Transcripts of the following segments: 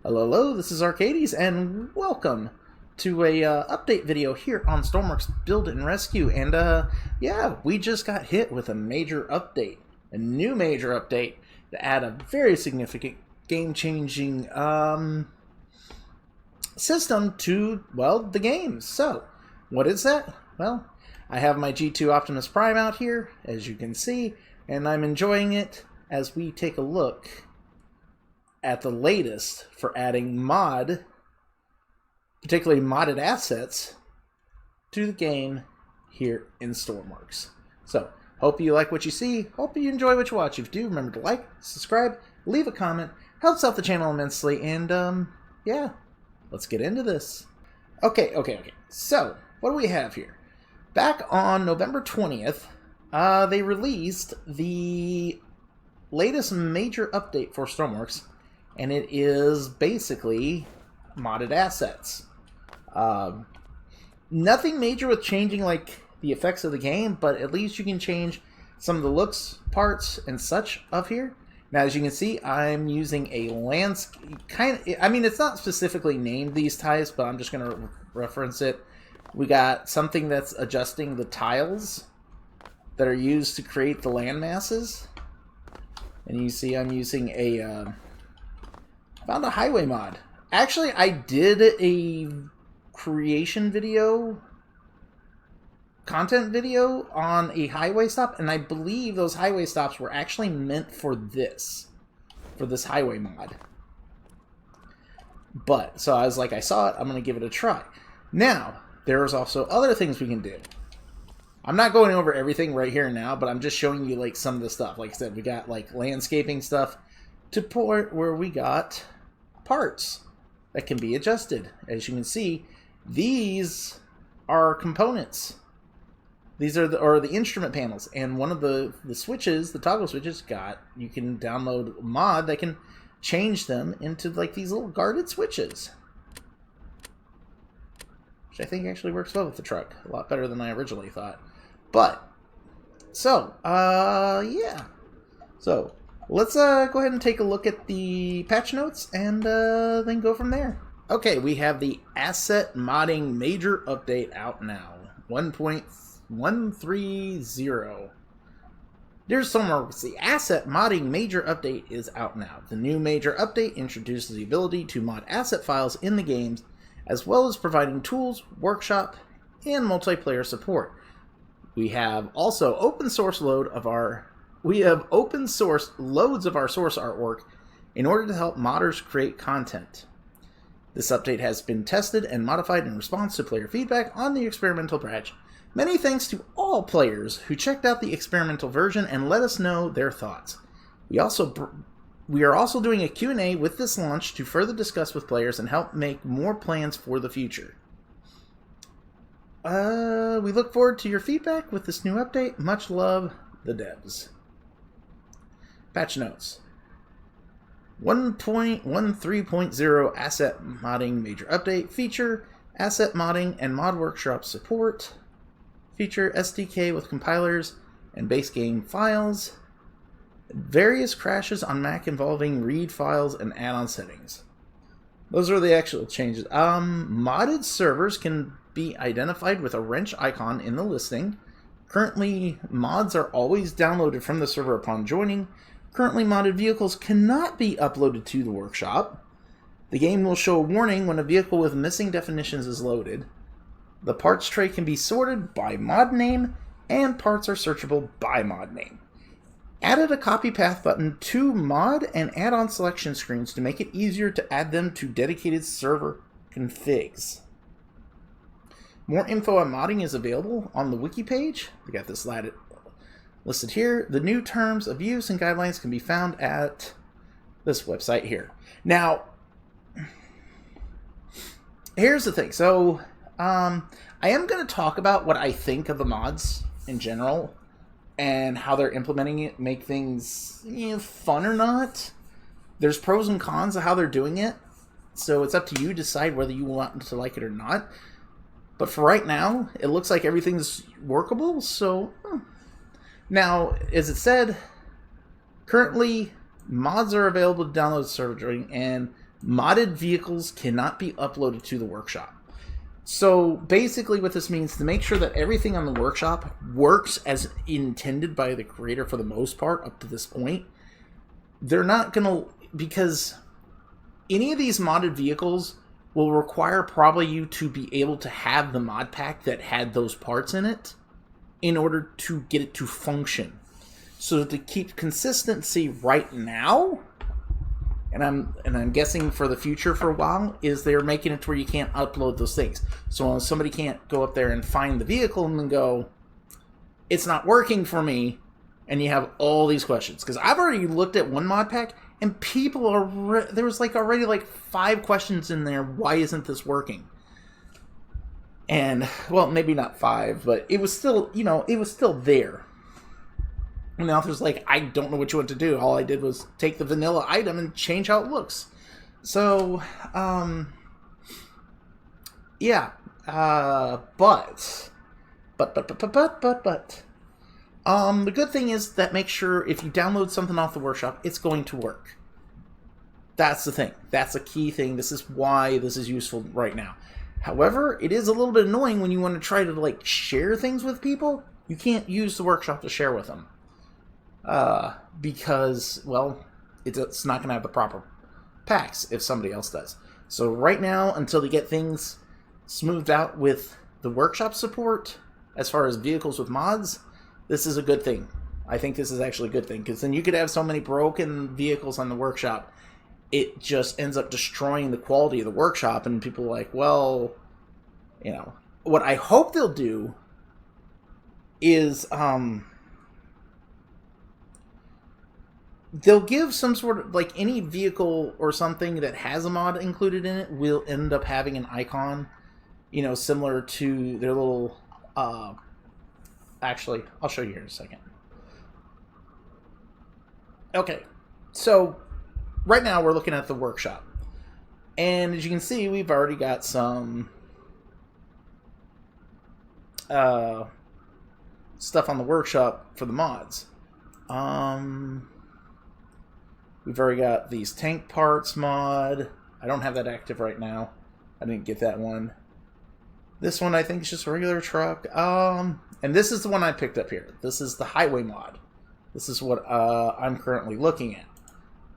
Hello, this is Arcades, and welcome to a update video here on Stormworks Build and Rescue. And yeah, we just got hit with a major update, a new major update to add a very significant game-changing system to, well, the games. So, what is that? Well, I have my G2 Optimus Prime out here, as you can see, and I'm enjoying it as we take a look at the latest for adding particularly modded assets, to the game here in Stormworks. So, hope you like what you see, hope you enjoy what you watch. If you do, remember to like, subscribe, leave a comment, helps out the channel immensely, and yeah, let's get into this. Okay. So, what do we have here? Back on November 20th, they released the latest major update for Stormworks, and it is basically modded assets. Nothing major with changing like the effects of the game, but at least you can change some of the looks, parts, and such of here. Now, as you can see, I'm using a landscape I mean, it's not specifically named these types, but I'm just going to reference it. We got something that's adjusting the tiles that are used to create the land masses, and you see I'm using a found a highway mod. Actually, I did a creation video, content video on a highway stop, and I believe those highway stops were actually meant for this highway mod. But, so I was like, I saw it, I'm going to give it a try. Now, there's also other things we can do. I'm not going over everything right here and now, but I'm just showing you like some of the stuff. Like I said, we got like landscaping stuff to point where we got parts that can be adjusted. As you can see, these are components. These are the instrument panels, and one of the switches, the toggle switches, you can download a mod that can change them into like these little guarded switches, which I think actually works well with the truck, a lot better than I originally thought. But so yeah, so let's go ahead and take a look at the patch notes and then go from there. Okay, we have the asset modding major update out now, 1.130. Dear Stormworks, the asset modding major update is out now. The new major update introduces the ability to mod asset files in the games, as well as providing tools, workshop, and multiplayer support. We have also open sourced loads of our source artwork in order to help modders create content. This update has been tested and modified in response to player feedback on the experimental patch. Many thanks to all players who checked out the experimental version and let us know their thoughts. We are also doing a Q&A with this launch to further discuss with players and help make more plans for the future. We look forward to your feedback with this new update. Much love, the devs. Patch notes. 1.13.0 asset modding major update. Feature asset modding and mod workshop support. Feature SDK with compilers and base game files. Various crashes on Mac involving read files and add-on settings. Those are the actual changes. Modded servers can be identified with a wrench icon in the listing. Currently, mods are always downloaded from the server upon joining. Currently, modded vehicles cannot be uploaded to the workshop. The game will show a warning when a vehicle with missing definitions is loaded. The parts tray can be sorted by mod name, and parts are searchable by mod name. Added a copy path button to mod and add-on selection screens to make it easier to add them to dedicated server configs. More info on modding is available on the wiki page. We got this listed here. The new terms of use and guidelines can be found at this website here. Now, here's the thing. So, I am going to talk about what I think of the mods in general and how they're implementing it, make things fun or not. There's pros and cons of how they're doing it, so it's up to you to decide whether you want to like it or not. But for right now, it looks like everything's workable, so... Now, as it said, currently, mods are available to download server joining, and modded vehicles cannot be uploaded to the workshop. So basically what this means, to make sure that everything on the workshop works as intended by the creator for the most part up to this point, they're not going to, because any of these modded vehicles will require probably you to be able to have the mod pack that had those parts in it in order to get it to function. So to keep consistency right now, and I'm guessing for the future for a while, is they're making it to where you can't upload those things. So somebody can't go up there and find the vehicle and then go, it's not working for me, and you have all these questions. Because I've already looked at one mod pack, and people are there was like already like 5 questions in there. Why isn't this working? And well, maybe not 5, but it was still, it was still there. And now there's like, I don't know what you want to do. All I did was take the vanilla item and change how it looks. So, yeah. But. The good thing is that make sure if you download something off the workshop, it's going to work. That's the thing. That's a key thing. This is why this is useful right now. However, it is a little bit annoying when you want to try to like share things with people. You can't use the workshop to share with them. Because, well, it's not going to have the proper packs if somebody else does. So right now, until they get things smoothed out with the workshop support, as far as vehicles with mods, this is a good thing. I think this is actually a good thing, because then you could have so many broken vehicles on the workshop, it just ends up destroying the quality of the workshop, and people are like, well, what I hope they'll do is, they'll give some sort of, like, any vehicle or something that has a mod included in it will end up having an icon, similar to their little, actually, I'll show you here in a second. Okay, so right now we're looking at the workshop. And as you can see, we've already got some stuff on the workshop for the mods. We've already got these tank parts mod. I don't have that active right now. I didn't get that one. This one I think is just a regular truck. And this is the one I picked up here. This is the highway mod. This is what I'm currently looking at.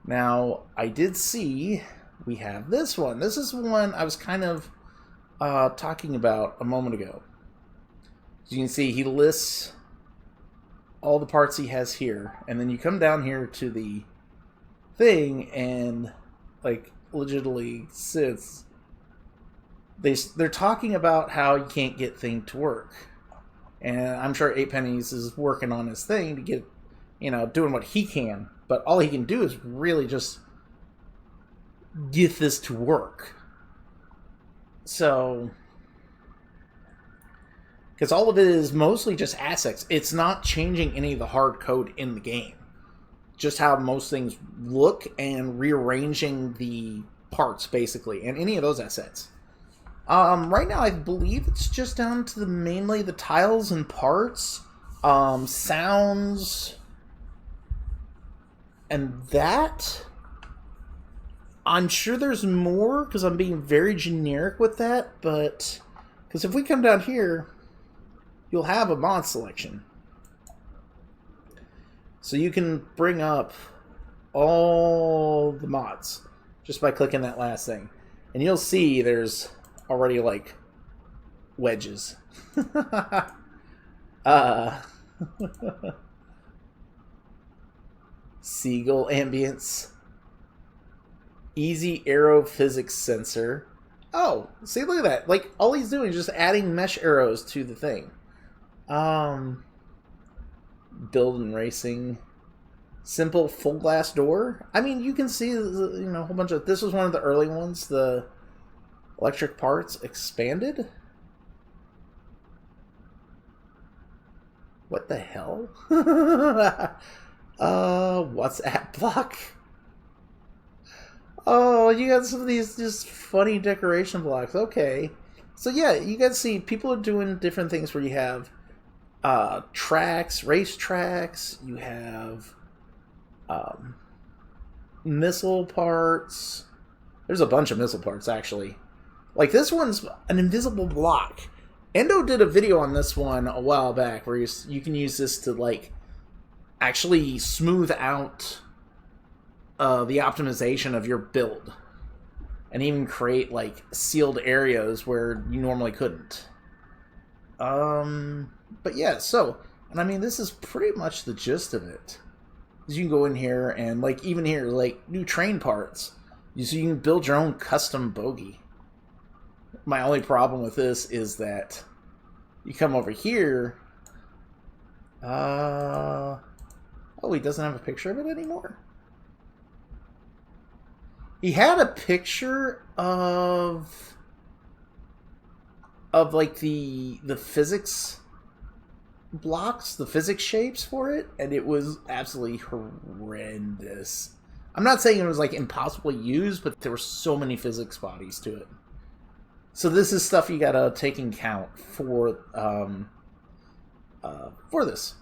Now, I did see we have this one. This is one I was kind of talking about a moment ago. As you can see, he lists all the parts he has here. And then you come down here to the thing and, like, legitimately sits. They're talking about how you can't get thing to work. And I'm sure 8 Pennies is working on his thing to get, doing what he can. But all he can do is really just get this to work. So, because all of it is mostly just assets. It's not changing any of the hard code in the game. Just how most things look and rearranging the parts, basically. And any of those assets. Right now, I believe it's just down to mainly the tiles and parts, sounds, and that. I'm sure there's more, because I'm being very generic with that, but, because if we come down here, you'll have a mod selection. So you can bring up all the mods just by clicking that last thing. And you'll see there's already, like, wedges. Seagull ambience. Easy arrow physics sensor. Oh, see, look at that. Like, all he's doing is just adding mesh arrows to the thing. Build and racing. Simple full glass door. I mean, you can see, a whole bunch of... This was one of the early ones. The electric parts expanded. What the hell? WhatsApp block. Oh, you got some of these just funny decoration blocks. Okay. So yeah, you guys see people are doing different things where you have tracks, race tracks, you have missile parts, There's a bunch of missile parts, actually. Like, this one's an invisible block. Endo did a video on this one a while back where you can use this to, like, actually smooth out the optimization of your build. And even create, like, sealed areas where you normally couldn't. But yeah, so, and I mean, this is pretty much the gist of it. You can go in here and, like, even here, like, new train parts. So you can build your own custom bogie. My only problem with this is that you come over here. Oh, he doesn't have a picture of it anymore? He had a picture of like the physics blocks, the physics shapes for it, and it was absolutely horrendous. I'm not saying it was like impossible to use, but there were so many physics bodies to it. So this is stuff you gotta take in count for this.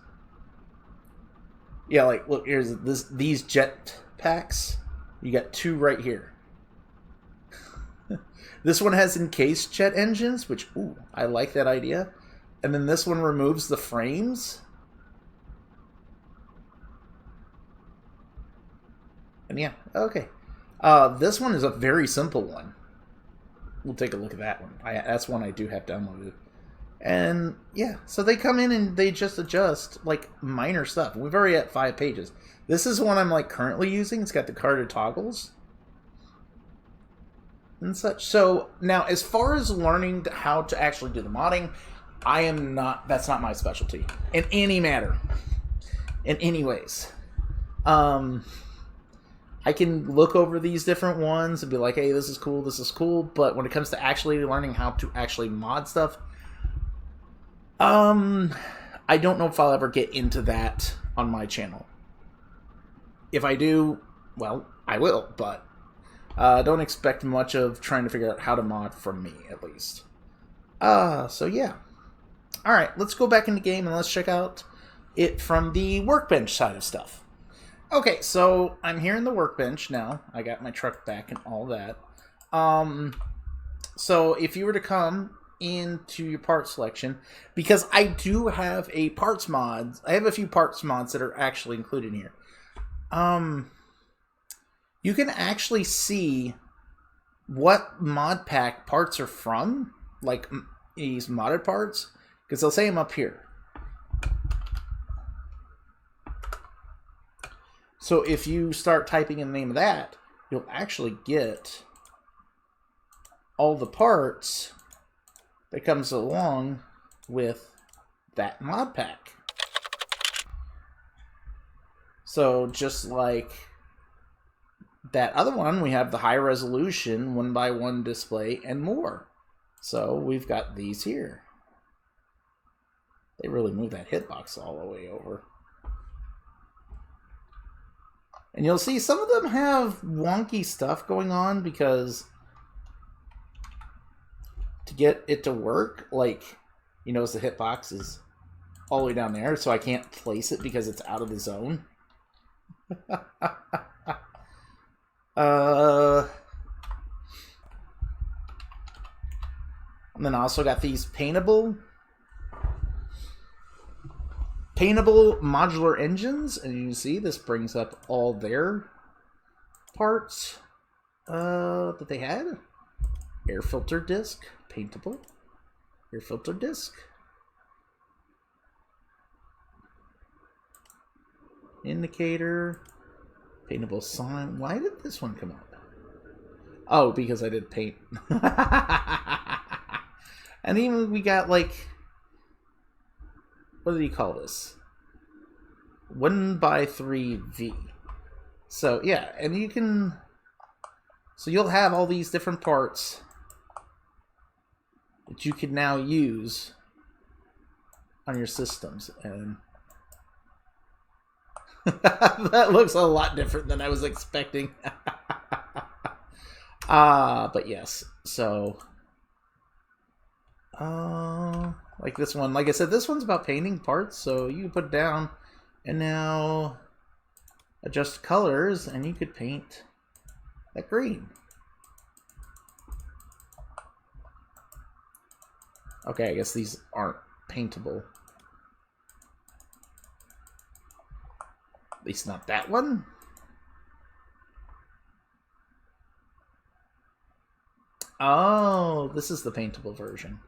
Yeah, like look, here's these jet packs. You got 2 right here. This one has encased jet engines, which, ooh, I like that idea. And then this one removes the frames. And yeah, okay. This one is a very simple one. We'll take a look at that one. That's one I do have downloaded. And yeah, so they come in and they just adjust, like, minor stuff. We've already at 5 pages. This is one I'm, like, currently using. It's got the carded toggles and such. So now, as far as learning how to actually do the modding, that's not my specialty in any matter, in any ways. I can look over these different ones and be like, hey, this is cool, but when it comes to actually learning how to actually mod stuff, I don't know if I'll ever get into that on my channel. If I do, well, I will, but don't expect much of trying to figure out how to mod from me, at least. So yeah. Alright, let's go back in the game and let's check out it from the workbench side of stuff. Okay, so I'm here in the workbench now. I got my truck back and all that. So if you were to come into your part selection, because I do have a parts mods, I have a few parts mods that are actually included here. You can actually see what mod pack parts are from, like these modded parts, because they'll say them up here. So if you start typing in the name of that, you'll actually get all the parts that comes along with that mod pack. So just like that other one, we have the high resolution 1x1 display and more. So we've got these here. They really move that hitbox all the way over. And you'll see some of them have wonky stuff going on because to get it to work, like, you notice the hitbox is all the way down there, so I can't place it because it's out of the zone. And then I also got these paintable modular engines, and you can see this brings up all their parts that they had. Air filter disc, paintable. Air filter disc. Indicator. Paintable sign. Why did this one come up? Oh, because I did paint. And even we got, like, what did he call this? 1x3V. So yeah, and you can, so you'll have all these different parts that you can now use on your systems, and that looks a lot different than I was expecting. But yes, so like this one, like I said, this one's about painting parts, so you can put it down and now adjust colors and you could paint that green. Okay, I guess these aren't paintable. At least not that one. Oh, this is the paintable version.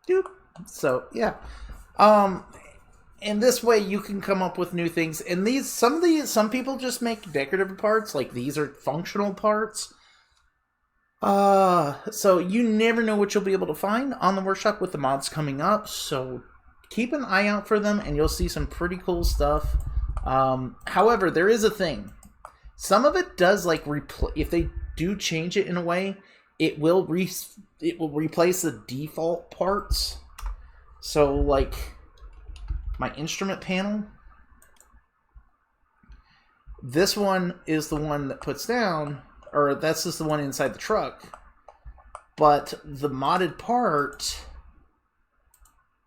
Doop. So, yeah. And this way you can come up with new things. And some people just make decorative parts, like these are functional parts. So you never know what you'll be able to find on the workshop with the mods coming up. So keep an eye out for them, and you'll see some pretty cool stuff. However, there is a thing. Some of it does like if they do change it in a way, it will replace the default parts. So like my instrument panel, this one is the one that puts down, or that's just the one inside the truck. But the modded part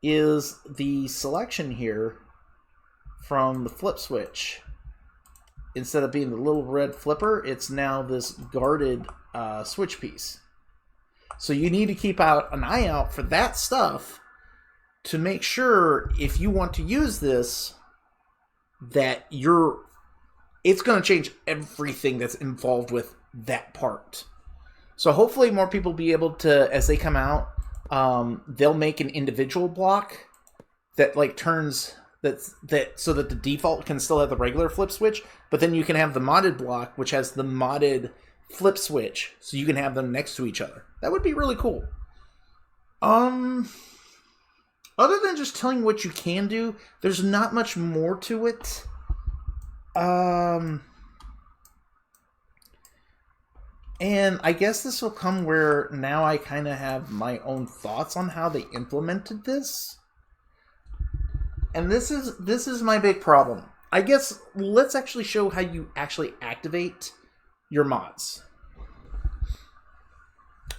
is the selection here from the flip switch. Instead of being the little red flipper, it's now this guarded switch piece. So you need to keep an eye out for that stuff to make sure if you want to use this, that it's going to change everything that's involved with that part. So hopefully more people will be able to, as they come out, they'll make an individual block that like turns that so that the default can still have the regular flip switch, but then you can have the modded block which has the modded flip switch, so you can have them next to each other. That would be really cool. Other than just telling what you can do, there's not much more to it. And I guess this will come where now I kind of have my own thoughts on how they implemented this. And this is my big problem. I guess let's actually show how you actually activate your mods.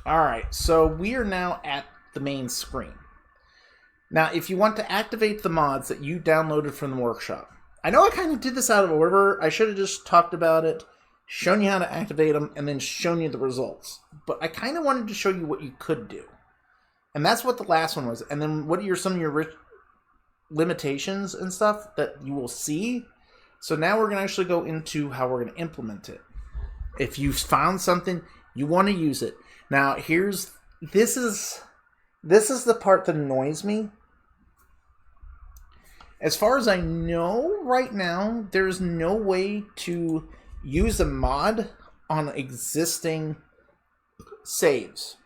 Alright, so we are now at the main screen. Now, if you want to activate the mods that you downloaded from the workshop, I know I kind of did this out of order. I should have just talked about it, shown you how to activate them, and then shown you the results. But I kind of wanted to show you what you could do. And that's what the last one was. And then what are some of your limitations and stuff that you will see. So now we're going to actually go into how we're going to implement it. If you found something, you want to use it. Now, this is the part that annoys me. As far as I know, right now, there's no way to use a mod on existing saves.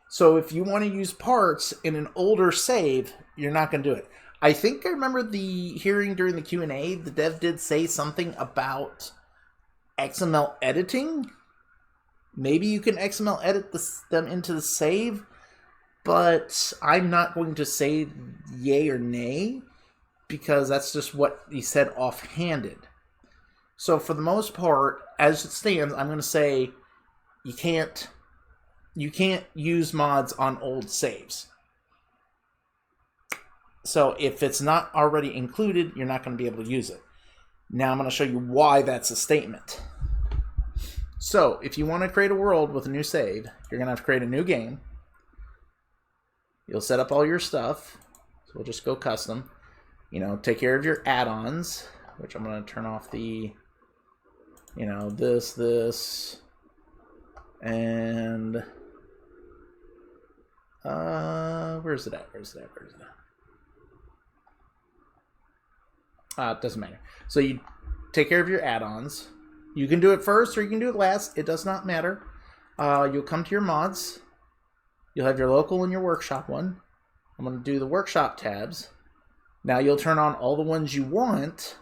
So if you want to use parts in an older save, you're not going to do it. I think I remember the hearing during the Q&A, the dev did say something about XML editing. Maybe you can XML edit them into the save, but I'm not going to say yay or nay, because that's just what he said offhanded. So for the most part, as it stands, I'm going to say you can't use mods on old saves. So if it's not already included, you're not going to be able to use it. Now I'm going to show you why that's a statement. So if you want to create a world with a new save, you're going to have to create a new game. You'll set up all your stuff. So we'll just go custom. Take care of your add-ons, which I'm going to turn off the, this, and where's it at? It doesn't matter. So you take care of your add-ons. You can do it first or you can do it last. It does not matter. You'll come to your mods. You'll have your local and your workshop one. I'm going to do the workshop tabs. Now you'll turn on all the ones you want.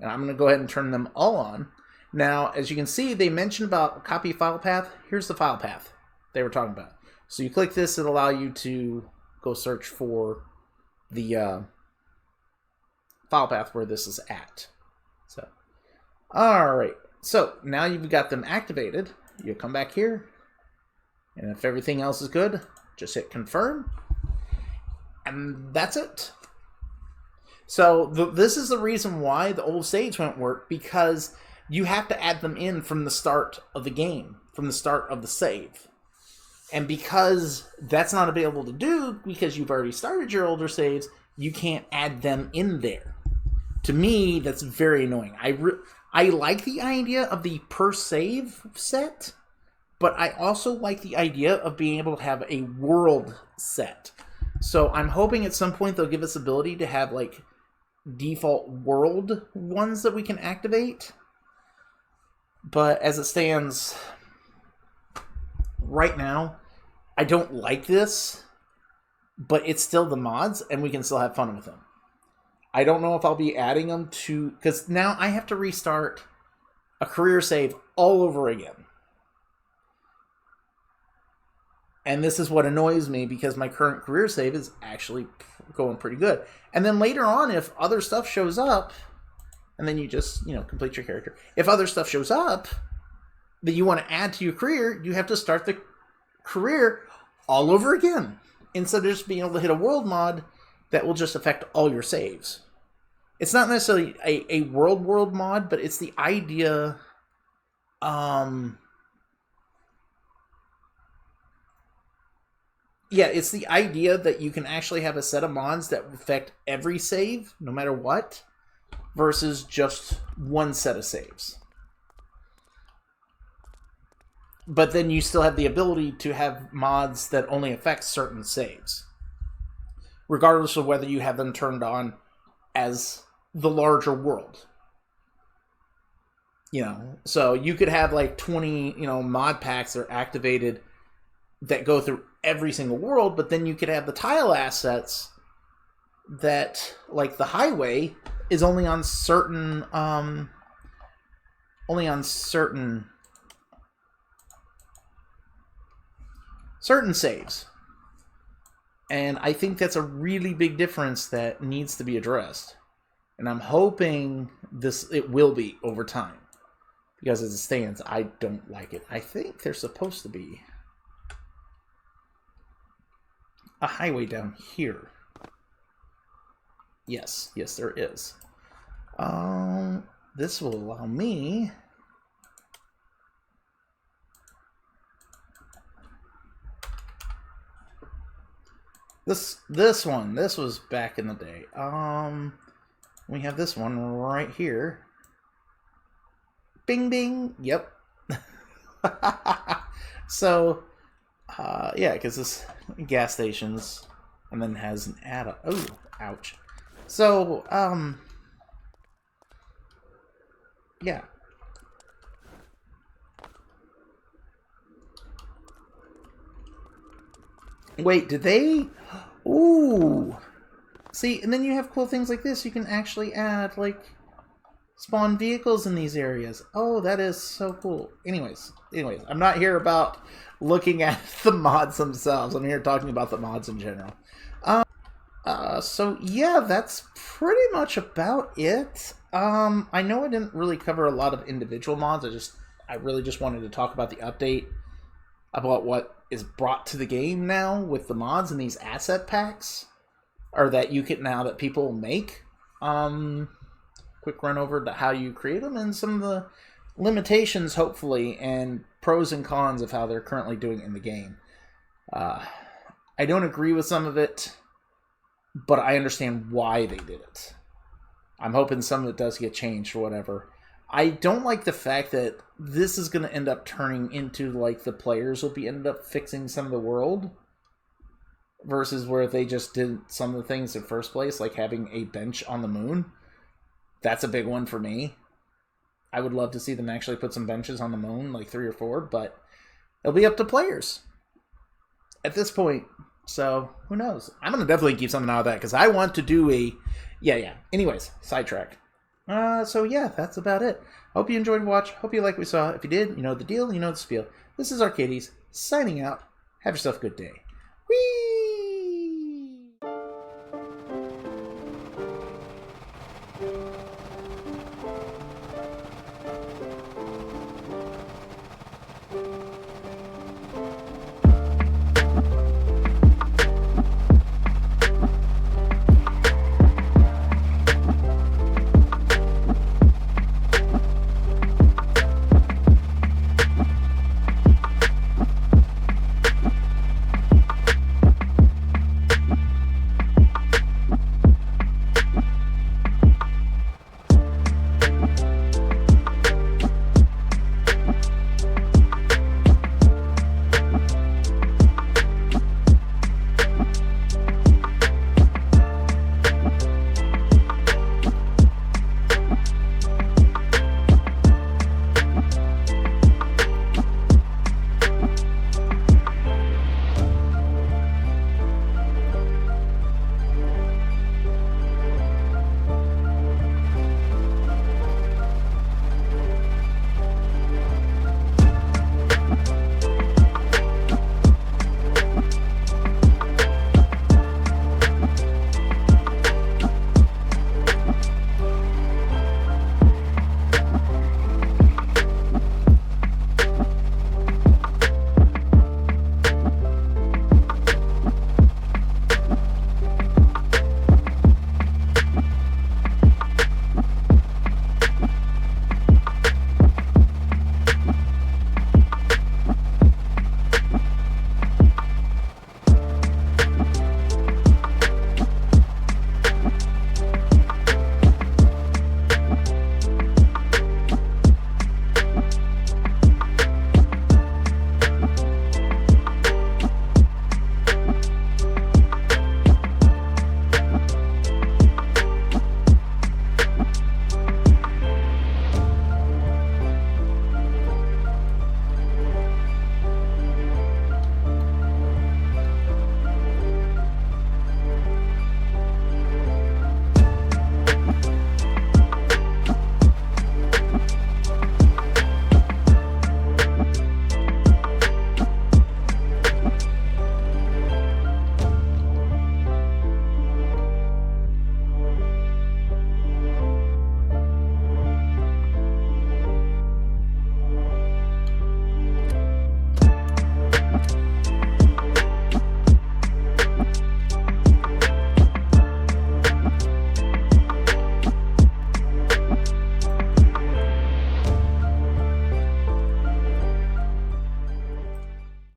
And I'm going to go ahead and turn them all on. Now, as you can see, they mentioned about copy file path. Here's the file path they were talking about. So you click this, it'll allow you to go search for the file path where this is at. So, all right. So now you've got them activated. You'll come back here, and if everything else is good, just hit confirm, and that's it. So this is the reason why the old saves won't work, because you have to add them in from the start of the game, from the start of the save. And because that's not available to do, because you've already started your older saves, you can't add them in there. To me, that's very annoying. I like the idea of the per save set, but I also like the idea of being able to have a world set. So I'm hoping at some point they'll give us the ability to have like default world ones that we can activate. But as it stands right now, I don't like this, but it's still the mods and we can still have fun with them. I don't know if I'll be adding them to, because now I have to restart a career save all over again. And this is what annoys me, because my current career save is actually going pretty good. And then later on, if other stuff shows up, and then you just, complete your character. If other stuff shows up that you want to add to your career, you have to start the career all over again, instead of just being able to hit a world mod that will just affect all your saves. It's not necessarily a world mod, but it's the idea. Yeah, it's the idea that you can actually have a set of mods that affect every save, no matter what, versus just one set of saves. But then you still have the ability to have mods that only affect certain saves, regardless of whether you have them turned on as the larger world. So you could have like 20, mod packs that are activated that go through every single world, but then you could have the tile assets that, like the highway, is only on certain saves. And I think that's a really big difference that needs to be addressed. And I'm hoping it will be over time. Because as it stands, I don't like it. I think there's supposed to be a highway down here. Yes, there is. This will allow me this was back in the day. We have this one right here. Bing bing. Yep. So yeah, because this gas stations and then has an add-on. Oh, ouch. So yeah. Wait, did they? Ooh. See, and then you have cool things like this. You can actually add, like, spawn vehicles in these areas. Oh, that is so cool. Anyways, I'm not here about looking at the mods themselves. I'm here talking about the mods in general. So yeah, that's pretty much about it. I know I didn't really cover a lot of individual mods. I really just wanted to talk about the update, about what is brought to the game now with the mods and these asset packs, or that you can now that people make. Quick run over to how you create them and some of the limitations, hopefully, and pros and cons of how they're currently doing in the game. I don't agree with some of it, but I understand why they did it. I'm hoping some of it does get changed or whatever. I don't like the fact that this is going to end up turning into, like, the players will be ended up fixing some of the world, versus where they just did some of the things in the first place, like having a bench on the moon. That's a big one for me. I would love to see them actually put some benches on the moon, like 3 or 4, but it'll be up to players at this point. So, who knows? I'm going to definitely keep something out of that, because I want to do a... Yeah. Anyways, sidetrack. So yeah, that's about it. Hope you enjoyed watch. Hope you like what we saw. If you did, you know the deal, you know the spiel. This is Arcades, signing out. Have yourself a good day. Whee!